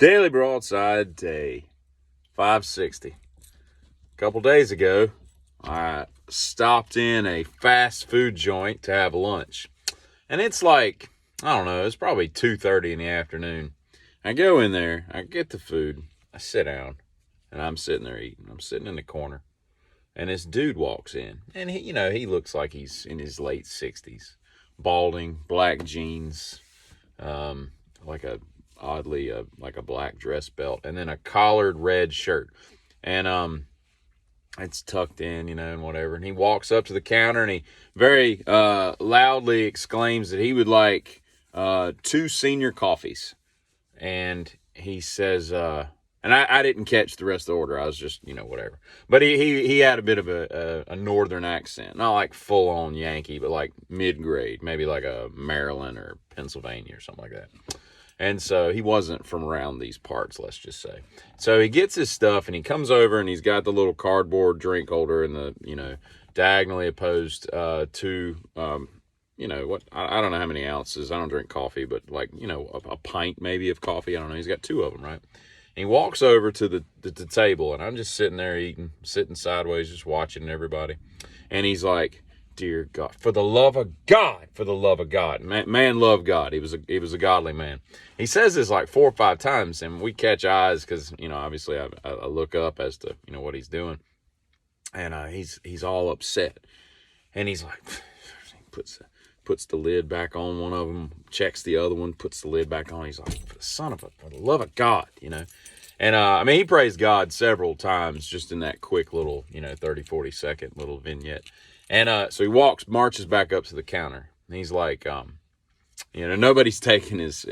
Daily Broadside day 560. A couple days ago, I stopped in a fast food joint to have lunch. And it's like, I don't know, it's probably 2:30 in the afternoon. I go in there, I get the food, I sit down, and I'm sitting there eating. I'm sitting in the corner. And this dude walks in. And he looks like he's in his late 60s. Balding, black jeans, like a oddly like a black dress belt, and then a collared red shirt, and it's tucked in, and whatever. And he walks up to the counter and he very loudly exclaims that he would like 2 senior coffees. And he says, and I didn't catch the rest of the order. I was just, whatever. But he had a bit of a northern accent, not like full on Yankee, but like mid grade, maybe like a Maryland or Pennsylvania or something like that. And so he wasn't from around these parts, let's just say. So he gets his stuff and he comes over and he's got the little cardboard drink holder and the, diagonally opposed to, what, I don't know how many ounces. I don't drink coffee, but like, a pint maybe of coffee. I don't know. He's got 2 of them, right? And he walks over to the table and I'm just sitting there eating, sitting sideways, just watching everybody. And he's like, "Dear God, for the love of God, man loved God. He was a godly man." He says this like 4 or 5 times, and we catch eyes because obviously I look up as to what he's doing, and he's all upset, and he's like, puts the lid back on one of them, checks the other one, puts the lid back on. He's like, for the love of God, And he praised God several times just in that quick little 30-40 second little vignette. And so he marches back up to the counter. And he's like, nobody's taking his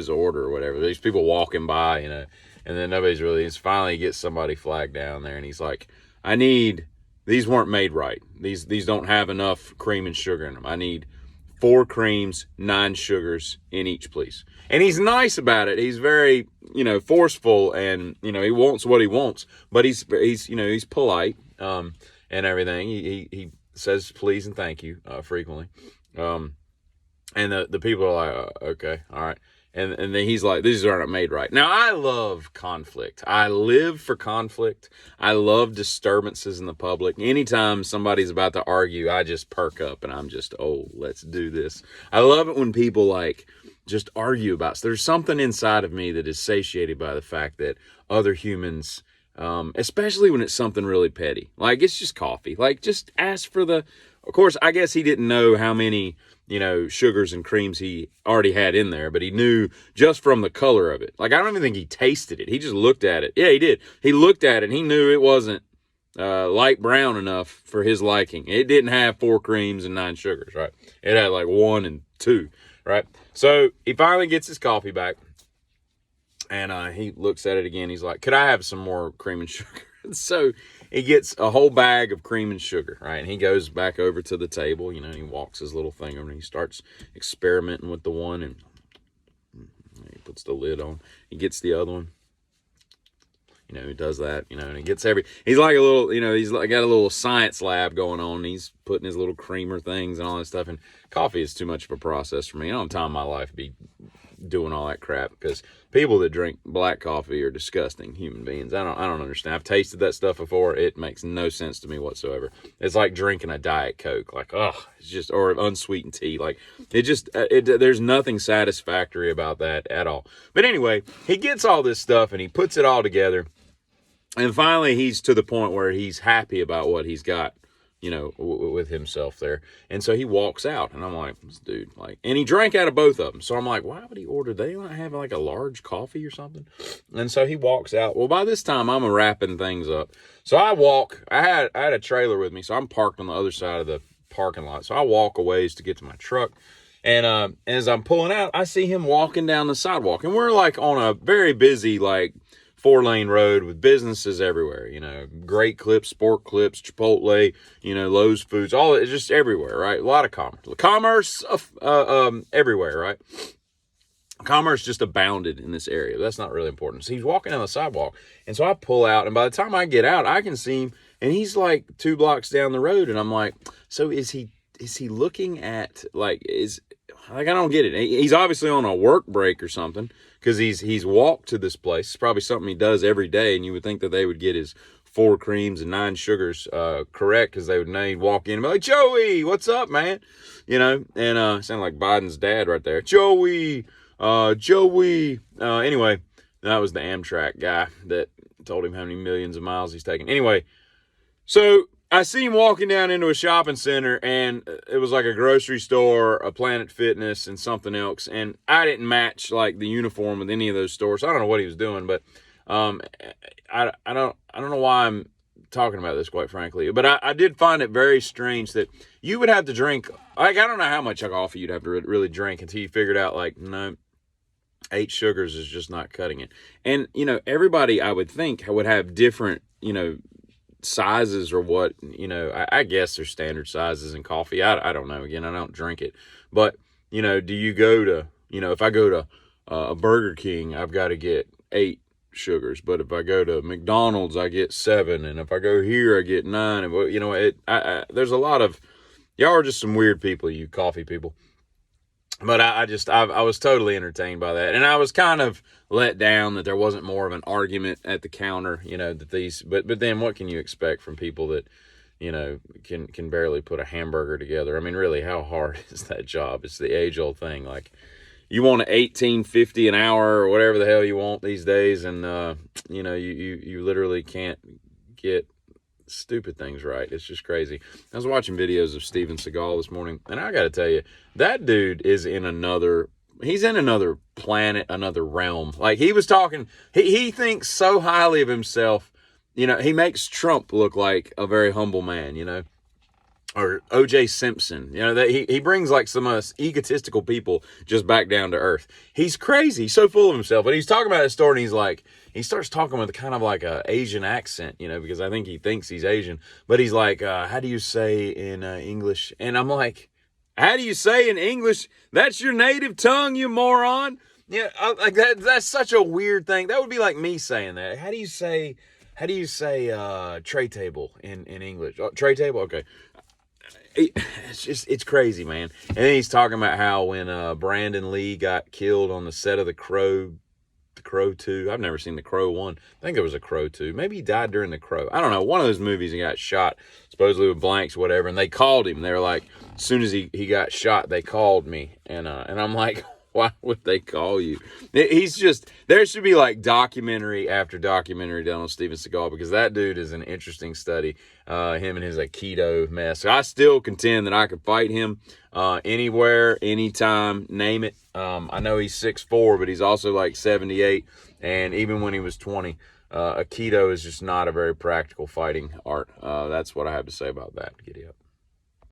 order or whatever. There's people walking by, and then nobody's really. Finally, he gets somebody flagged down there, and he's like, these weren't made right. These don't have enough cream and sugar in them. I need 4 creams, 9 sugars in each, please. And he's nice about it. He's very, forceful, and he wants what he wants, but he's polite, and everything. He says please and thank you frequently, and the people are like, okay, all right, and then he's like, these aren't made right. Now I love conflict. I live for conflict. I love disturbances in the public. Anytime somebody's about to argue, I just perk up and I'm just, let's do this. I love it when people like just argue about stuff. There's something inside of me that is satiated by the fact that other humans, especially when it's something really petty, like it's just coffee, like just ask for of course, I guess he didn't know how many, sugars and creams he already had in there, but he knew just from the color of it. Like, I don't even think he tasted it. He just looked at it. Yeah, he did. He looked at it and he knew it wasn't light brown enough for his liking. It didn't have 4 creams and 9 sugars, right? It had like 1 and 2, right? So he finally gets his coffee back. And he looks at it again. He's like, could I have some more cream and sugar? So he gets a whole bag of cream and sugar, right? And he goes back over to the table, and he walks his little thing over and he starts experimenting with the one, and he puts the lid on. He gets the other one. He does that, and he gets he's like a little, he's like got a little science lab going on. And he's putting his little creamer things and all that stuff. And coffee is too much of a process for me. I don't have time in my life to be doing all that crap, because people that drink black coffee are disgusting human beings. I don't understand. I've tasted that stuff before. It makes no sense to me whatsoever. It's like drinking a Diet Coke. Like, it's just, or unsweetened tea. Like, there's nothing satisfactory about that at all. But anyway, he gets all this stuff and he puts it all together. And finally, he's to the point where he's happy about what he's got, with himself there. And so he walks out, and I'm like, this dude, like, and he drank out of both of them. So I'm like, why would he order? They not have like a large coffee or something? And so he walks out. Well, by this time I'm wrapping things up. So I had a trailer with me. So I'm parked on the other side of the parking lot. So I walk a ways to get to my truck. And as I'm pulling out, I see him walking down the sidewalk, and we're like on a very busy, like, 4-lane road with businesses everywhere, Great Clips, Sport Clips, Chipotle, Lowe's Foods, all it's just everywhere, right? A lot of commerce everywhere, right? Commerce just abounded in this area. That's not really important. So he's walking down the sidewalk, and so I pull out, and by the time I get out, I can see him, and he's like 2 blocks down the road, and I'm like, so is he looking at, like, I don't get it. He's obviously on a work break or something, because he's walked to this place. It's probably something he does every day, and you would think that they would get his 4 creams and 9 sugars correct, because they would walk in and be like, Joey, what's up, man? You know, and sound like Biden's dad right there. Joey. Anyway, that was the Amtrak guy that told him how many millions of miles he's taken. Anyway, so I see him walking down into a shopping center, and it was like a grocery store, a Planet Fitness, and something else. And I didn't match like the uniform with any of those stores. So I don't know what he was doing, but I don't know why I'm talking about this, quite frankly. But I did find it very strange that you would have to drink, like, I don't know how much coffee you'd have to really drink until you figured out, like, no, 8 sugars is just not cutting it. And, you know, everybody, I would think, would have different, you know, sizes or what, you know, I guess there's standard sizes in coffee. I don't know. Again, I don't drink it. But, you know, do you go to, you know, if I go to a Burger King, I've got to get 8 sugars. But if I go to McDonald's, I get 7. And if I go here, I get 9. And, you know, there's a lot of, y'all are just some weird people, you coffee people. But I was totally entertained by that. And I was kind of let down that there wasn't more of an argument at the counter, you know, that these, but then what can you expect from people that, you know, can barely put a hamburger together? I mean, really, how hard is that job? It's the age-old thing. Like, you want $18.50 an hour or whatever the hell you want these days, and, you know, you literally can't get stupid things right. It's just crazy. I was watching videos of Steven Seagal this morning, and I got to tell you, that dude is he's in another planet, another realm. Like, he was talking, he thinks so highly of himself. You know, he makes Trump look like a very humble man, you know, or O.J. Simpson. You know, that he brings like some of us egotistical people just back down to earth. He's crazy. He's so full of himself. But he's talking about his story, and he's like, he starts talking with kind of like a Asian accent, you know, because I think he thinks he's Asian. But he's like, how do you say in English? And I'm like, how do you say in English? That's your native tongue, you moron. Yeah, like that's such a weird thing. That would be like me saying that. How do you say tray table in English? Oh, tray table? Okay. It's crazy, man. And then he's talking about how when Brandon Lee got killed on the set of The Crow 2. I've never seen The Crow 1. I think there was a Crow 2. Maybe he died during The Crow. I don't know. One of those movies, he got shot, supposedly with blanks, whatever. And they called him. They were like, as soon as he got shot, they called me. And I'm like, why would they call you? He's just, there should be like documentary after documentary done on Steven Seagal, because that dude is an interesting study. Him and his keto mess. So I still contend that I could fight him anywhere, anytime, name it. I know he's 6'4", but he's also like 78. And even when he was 20, keto is just not a very practical fighting art. That's what I have to say about that. Giddy up.